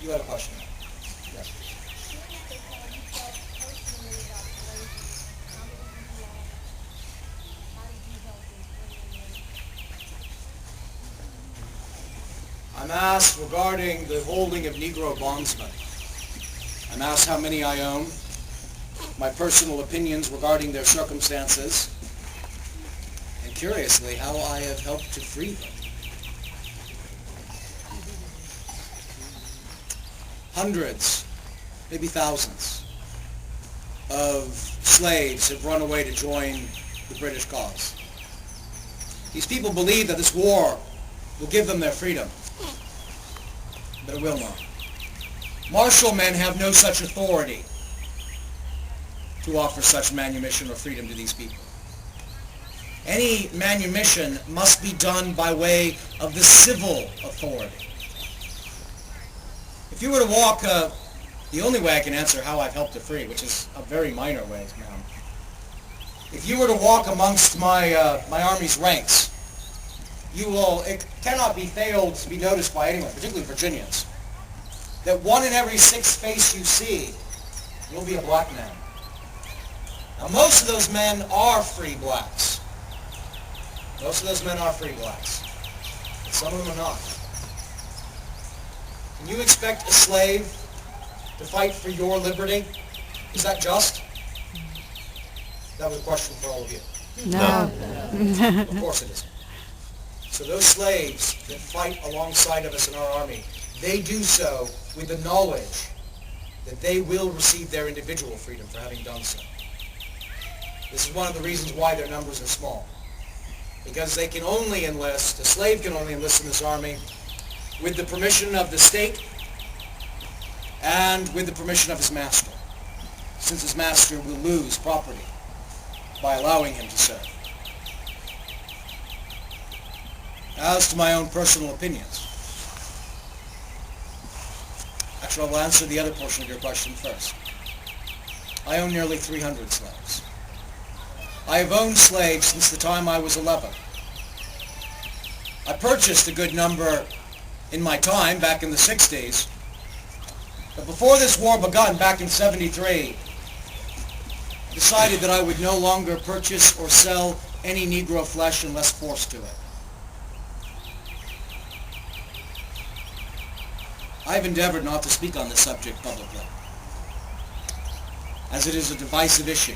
You had a question. Yeah. I'm asked regarding the holding of Negro bondsmen. I'm asked how many I own, my personal opinions regarding their circumstances, and curiously, how I have helped to free them. Hundreds, maybe thousands, of slaves have run away to join the British cause. These people believe that this war will give them their freedom, but it will not. Martial men have no such authority to offer such manumission or freedom to these people. Any manumission must be done by way of the civil authority. If you were to walk, the only way I can answer how I've helped to free, which is a very minor way, ma'am. If you were to walk amongst my army's ranks, it cannot be failed to be noticed by anyone, particularly Virginians, that one in every 6 face you see will be a black man. Now, most of those men are free blacks. Most of those men are free blacks. But some of them are not. Can you expect a slave to fight for your liberty? Is that just? That was a question for all of you. No. Of course it isn't. So those slaves that fight alongside of us in our army, they do so with the knowledge that they will receive their individual freedom for having done so. This is one of the reasons why their numbers are small. Because they can only enlist, a slave can only enlist in this army with the permission of the state and with the permission of his master, since his master will lose property by allowing him to serve. As to my own personal opinions, actually I will answer the other portion of your question first. I own nearly 300 slaves. I have owned slaves since the time I was 11. I purchased a good number in my time, back in the 60s. But before this war begun, back in 73, I decided that I would no longer purchase or sell any Negro flesh unless forced to it. I have endeavored not to speak on this subject publicly, as it is a divisive issue.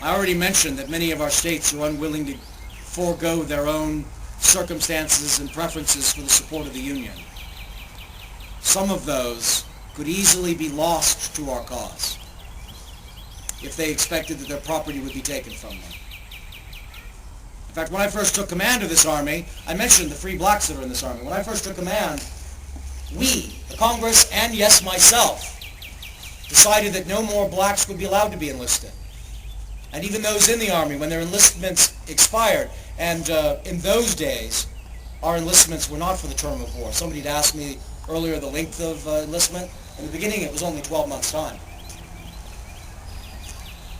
I already mentioned that many of our states are unwilling to forego their own circumstances and preferences for the support of the Union. Some of those could easily be lost to our cause if they expected that their property would be taken from them. In fact, when I first took command of this army, I mentioned the free blacks that are in this army. When I first took command, we, the Congress, and yes, myself, decided that no more blacks would be allowed to be enlisted. And even those in the army, when their enlistments expired, and in those days, our enlistments were not for the term of war. Somebody had asked me earlier the length of enlistment. In the beginning, it was only 12 months' time.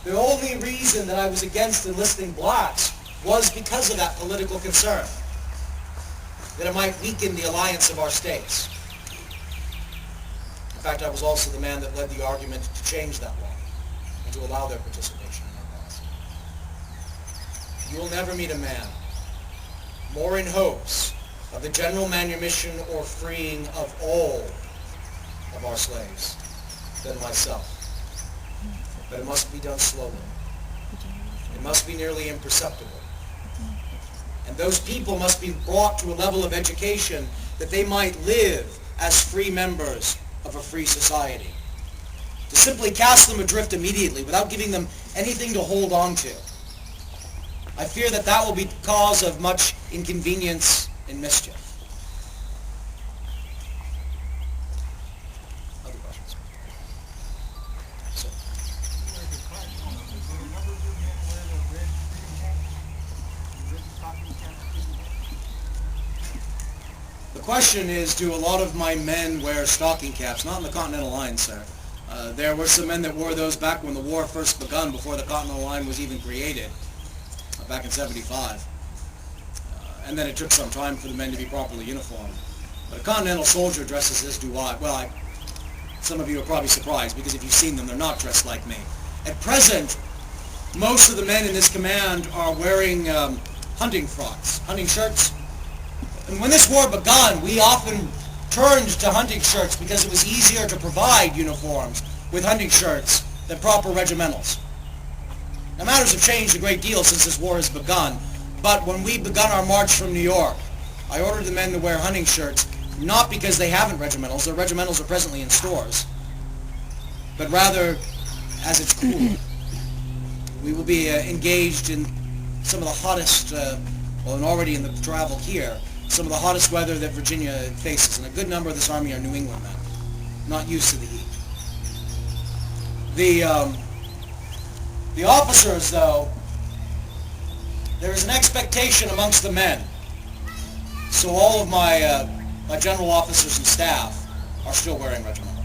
The only reason that I was against enlisting blacks was because of that political concern, that it might weaken the alliance of our states. In fact, I was also the man that led the argument to change that law and to allow their participation in our cause. You will never meet a man more in hopes of the general manumission or freeing of all of our slaves than myself. But it must be done slowly. It must be nearly imperceptible. And those people must be brought to a level of education that they might live as free members of a free society. To simply cast them adrift immediately without giving them anything to hold on to, I fear that that will be the cause of much inconvenience and mischief. Other questions? So. The question is, do a lot of my men wear stocking caps? Not in the Continental Line, sir. There were some men that wore those back when the war first begun, before the Continental Line was even created, back in 75. And then it took some time for the men to be properly uniformed. But a Continental soldier dresses as do I. Well, some of you are probably surprised, because if you've seen them, they're not dressed like me. At present, most of the men in this command are wearing hunting frocks, hunting shirts. And when this war begun, we often turned to hunting shirts because it was easier to provide uniforms with hunting shirts than proper regimentals. Now, matters have changed a great deal since this war has begun, but when we begun our march from New York, I ordered the men to wear hunting shirts, not because they haven't regimentals, their regimentals are presently in stores, but rather as it's cooler. We will be engaged in some of the hottest, and already in the travel here, some of the hottest weather that Virginia faces, and a good number of this army are New England men, not used to the heat. The officers, though, there is an expectation amongst the men, so all of my general officers and staff are still wearing regimentals.